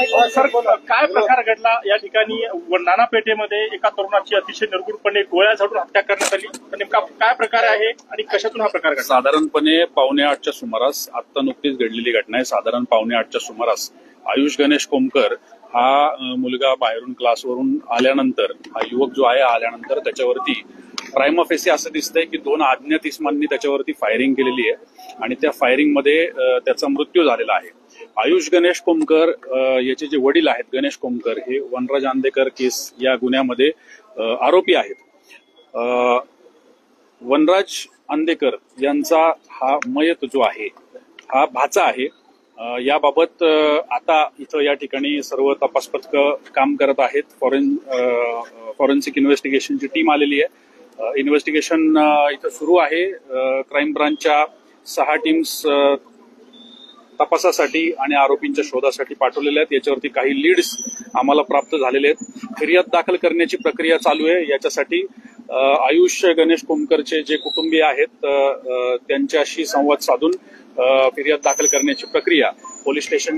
Sir, काय प्रकार घडला या ठिकाणी नाना पेठेमध्ये एका तरुणाची अतिशय निर्गुणपणे गोळ्या झाडून हत्या करण्यात आली? नेमका काय प्रकार आहे आणि कशातून हा प्रकार घडला? साधारणपणे 7:45च्या सुमारास आता नुकतीच घडलेली घटना आहे। साधारण 7:45च्या सुमारास आयुष गणेश कोमकर हा मुलगा बाहेरून क्लासवरून आल्यानंतर, हा युवक जो आहे आल्यानंतर त्याच्यावरती प्राइमा फेसी असं दिसतंय की 2 अज्ञात इसमांनी त्याच्यावरती फायरिंग केलेली आहे आणि त्या फायरिंग मध्ये त्याचा मृत्यू झालेला आहे। आयुष गणेश कोमकर याचे जे वडील आहेत गणेश कोमकर, हे वनराज अंदेकर केस या गुन्ह्यामध्ये आरोपी आहेत। वनराज अंदेकर यांचा हा मयत जो आहे हा भाचा आहे। याबाबत आता इथं या ठिकाणी सर्व तपास पथकं काम करत आहेत। फॉरेन्सिक इन्व्हेस्टिगेशनची टीम आलेली आहे। इन्व्हेस्टिगेशन इथं सुरू आहे। क्राईम ब्रांचच्या 6 टीम्स तपासासाठी आणि आरोपींच्या शोधासाठी पाठवलेल्या आहेत। याच्यावरती काही लीड्स आम्हाला प्राप्त झालेले आहेत। फिर्याद दाखल करण्याची प्रक्रिया चालू आहे। याच्यासाठी आयुष गणेश कोमकरचे जे कुटुंबीय आहेत त्यांच्याशी संवाद साधून फिर्याद दाखल करण्याची प्रक्रिया पोलीस स्टेशन